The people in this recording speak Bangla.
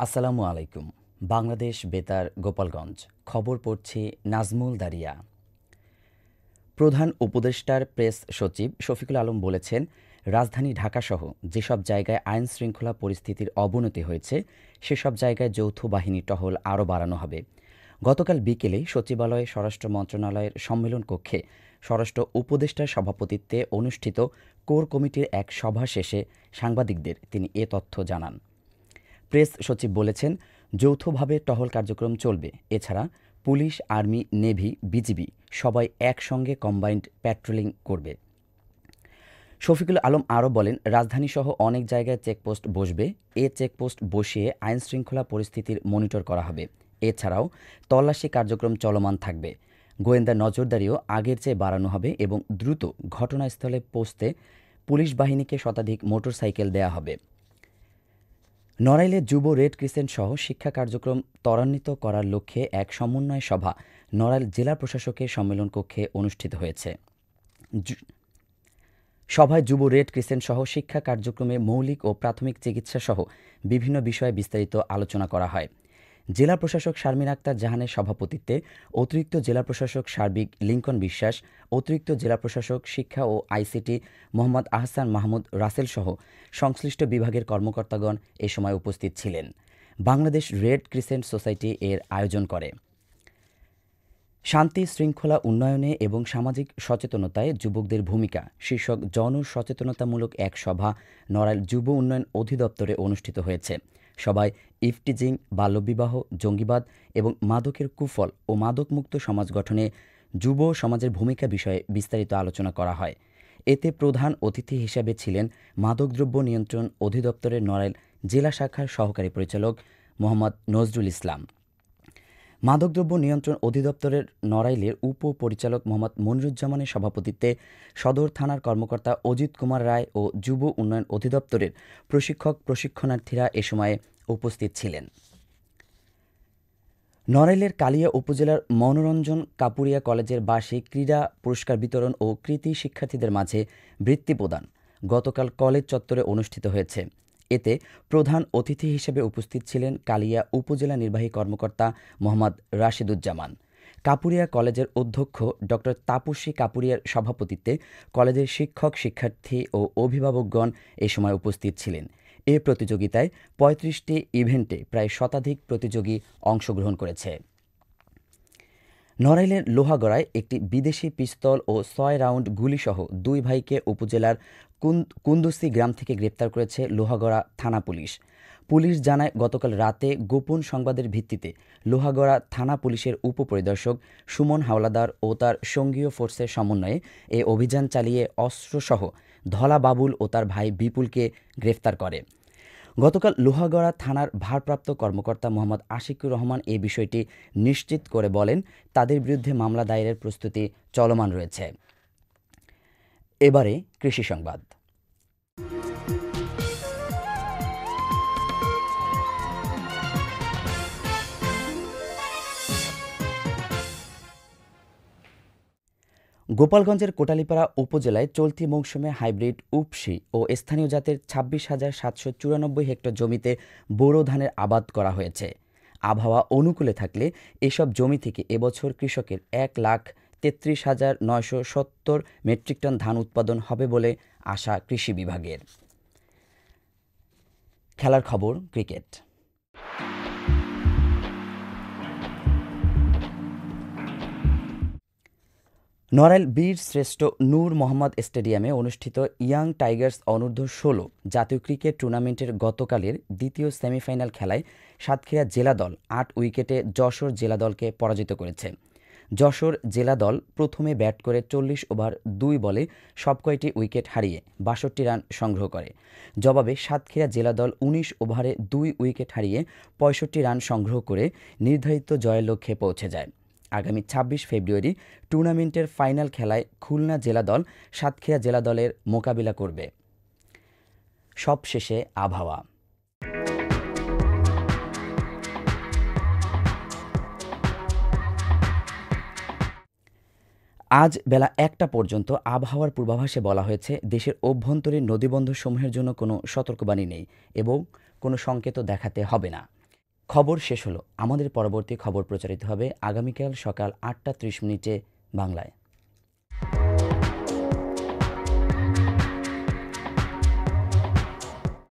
আসসালামু আলাইকুম। বাংলাদেশ বেতার গোপালগঞ্জ। খবর পড়ছি নাজমুল দারিয়া। প্রধান উপদেষ্টার প্রেস সচিব শফিকুল আলম বলেছেন, রাজধানী ঢাকাসহ যেসব জায়গায় আইন শৃঙ্খলা পরিস্থিতির অবনতি হয়েছে সেসব জায়গায় যৌথ বাহিনী টহল আরও বাড়ানো হবে। গতকাল বিকেলে সচিবালয়ে স্বরাষ্ট্র মন্ত্রণালয়ের সম্মেলন কক্ষে স্বরাষ্ট্র উপদেষ্টার সভাপতিত্বে অনুষ্ঠিত কোর কমিটির এক সভা শেষে সাংবাদিকদের তিনি এ তথ্য জানান। প্রেস সচিব বলেছেন, যৌথভাবে টহল কার্যক্রম চলবে। এছাড়া পুলিশ, আর্মি, নেভি, বিজিবি সবাই একসঙ্গে কম্বাইন্ড প্যাট্রোলিং করবে। শফিকুল আলম আরও বলেন, রাজধানীসহ অনেক জায়গায় চেকপোস্ট বসবে। এ চেকপোস্ট বসিয়ে আইনশৃঙ্খলা পরিস্থিতির মনিটর করা হবে। এছাড়াও তল্লাশি কার্যক্রম চলমান থাকবে। গোয়েন্দা নজরদারিও আগের চেয়ে বাড়ানো হবে এবং দ্রুত ঘটনাস্থলে পৌঁছতে পুলিশ বাহিনীকে শতাধিক মোটরসাইকেল দেয়া হবে। নড়াইলে যুব রেড ক্রিসেন্ট সহ শিক্ষা কার্যক্রম ত্বরান্বিত করার লক্ষ্যে এক সমন্বয় সভা নড়াইল জেলা প্রশাসকের সম্মেলন কক্ষে অনুষ্ঠিত হয়েছে। সভায় যুব রেড ক্রিসেন্ট সহ শিক্ষা কার্যক্রমে মৌলিক ও প্রাথমিক চিকিৎসা সহ বিভিন্ন বিষয়ে বিস্তারিত আলোচনা করা হয়। জেলা প্রশাসক শারমিন আক্তার জাহানের সভাপতিত্বে অতিরিক্ত জেলা প্রশাসক সার্বিক লিংকন বিশ্বাস, অতিরিক্ত জেলা প্রশাসক শিক্ষা ও আইসিটি মোহাম্মদ আহসান মাহমুদ রাসেল সহ সংশ্লিষ্ট বিভাগের কর্মকর্তাগণ এ সময় উপস্থিত ছিলেন। বাংলাদেশ রেড ক্রিসেন্ট সোসাইটি এর আয়োজন করে। শান্তি শৃঙ্খলা উন্নয়নে এবং সামাজিক সচেতনতায় যুবকদের ভূমিকা শীর্ষক জনসচেতনতামূলক এক সভা নড়াইল যুব উন্নয়ন অধিদপ্তরে অনুষ্ঠিত হয়েছে। সভায় ইফটিজিং, বাল্যবিবাহ, জঙ্গিবাদ এবং মাদকের কুফল ও মাদকমুক্ত সমাজ গঠনে যুব সমাজের ভূমিকা বিষয়ে বিস্তারিত আলোচনা করা হয়। এতে প্রধান অতিথি হিসেবে ছিলেন মাদকদ্রব্য নিয়ন্ত্রণ অধিদপ্তরের নড়াইল জেলা শাখার সহকারী পরিচালক মোহাম্মদ নজরুল ইসলাম। মাদকদ্রব্য নিয়ন্ত্রণ অধিদপ্তরের নড়াইলের উপপরিচালক মোহাম্মদ মনিরুজ্জামানের সভাপতিত্বে সদর থানার কর্মকর্তা অজিত কুমার রায় ও যুব উন্নয়ন অধিদপ্তরের প্রশিক্ষণার্থীরা এ সময়ে উপস্থিত ছিলেন। নড়াইলের কালিয়া উপজেলার মনোরঞ্জন কাপুরিয়া কলেজের বার্ষিক ক্রীড়া পুরস্কার বিতরণ ও কৃতী শিক্ষার্থীদের মাঝে বৃত্তি প্রদান গতকাল কলেজ চত্বরে অনুষ্ঠিত হয়েছে। এতে প্রধান অতিথি হিসেবে উপস্থিত ছিলেন কালিয়া উপজেলা নির্বাহী কর্মকর্তা মোহাম্মদ রাশেদুজ্জামান। কাপুরিয়া কলেজের অধ্যক্ষ ড তাপসী কাপুরিয়ার সভাপতিত্বে কলেজের শিক্ষক, শিক্ষার্থী ও অভিভাবকগণ এ সময় উপস্থিত ছিলেন। এ প্রতিযোগিতায় ৩৫টি ইভেন্টে প্রায় শতাধিক প্রতিযোগী অংশগ্রহণ করেছে। নড়াইলের লোহাগড়ায় একটি বিদেশি পিস্তল ও ৬ রাউন্ড গুলিসহ ২ ভাইকে উপজেলার কুন্দুসি গ্রাম থেকে গ্রেপ্তার করেছে লোহাগড়া থানা পুলিশ। পুলিশ জানায়, গতকাল রাতে গোপন সংবাদের ভিত্তিতে লোহাগড়া থানা পুলিশের উপপরিদর্শক সুমন হাওলাদার ও তার সঙ্গীয় ফোর্সের সমন্বয়ে এ অভিযান চালিয়ে অস্ত্রসহ ধলা বাবুল ও তার ভাই বিপুলকে গ্রেফতার করে। গতকাল লোহাগড়া থানার ভারপ্রাপ্ত কর্মকর্তা মোহাম্মদ আশিকুর রহমান এই বিষয়টি নিশ্চিত করে বলেন, তাদের বিরুদ্ধে মামলা দায়েরের প্রস্তুতি চলমান রয়েছে। এবারে কৃষি সংবাদ। গোপালগঞ্জের কোটালীপাড়া উপজেলায় চলতি মৌসুমে হাইব্রিড উপসি ও স্থানীয় জাতের ২৬,৭৯৪ হেক্টর জমিতে বোরো ধানের আবাদ করা হয়েছে। আবহাওয়া অনুকূলে থাকলে এসব জমি থেকে এবছর কৃষকের ১,৩৩,৯৭০ মেট্রিক টন ধান উৎপাদন হবে বলে আশা কৃষি বিভাগের। খেলার খবর, ক্রিকেট। নড়াইল বীর শ্রেষ্ঠ নূর মোহাম্মদ স্টেডিয়ামে অনুষ্ঠিত ইয়াং টাইগার্স অনূর্ধ্ব-১৬ জাতীয় ক্রিকেট টুর্নামেন্টের গতকালের দ্বিতীয় সেমিফাইনাল খেলায় সাতক্ষীরা জেলা দল ৮ উইকেটে যশোর জেলা দলকে পরাজিত করেছে। যশোর জেলা দল প্রথমে ব্যাট করে ৪০ ওভার ২ বলে সবকয়টি উইকেট হারিয়ে ৬২ রান সংগ্রহ করে। জবাবে সাতক্ষীরা জেলা দল ১৯ ওভারে ২ উইকেট হারিয়ে ৬৫ রান সংগ্রহ করে নির্ধারিত জয়ের লক্ষ্যে পৌঁছে যায়। আগামী ২৬ ফেব্রুয়ারি টুর্নামেন্টের ফাইনাল খেলায় খুলনা জেলা দল সাতক্ষীরা জেলা দলের মোকাবিলা করবে। সবশেষে আবহাওয়া। আজ বেলা ১টা পর্যন্ত আবহাওয়ার পূর্বাভাসে বলা হয়েছে, দেশের অভ্যন্তরীণ নদীবন্দরসমূহের জন্য কোনো সতর্কবাণী নেই এবং কোনো সংকেতও দেখাতে হবে না। খবর শেষ হলো। আমাদের পরবর্তী খবর প্রচারিত হবে আগামীকাল সকাল ৮টা ৩০ মিনিটে বাংলায়।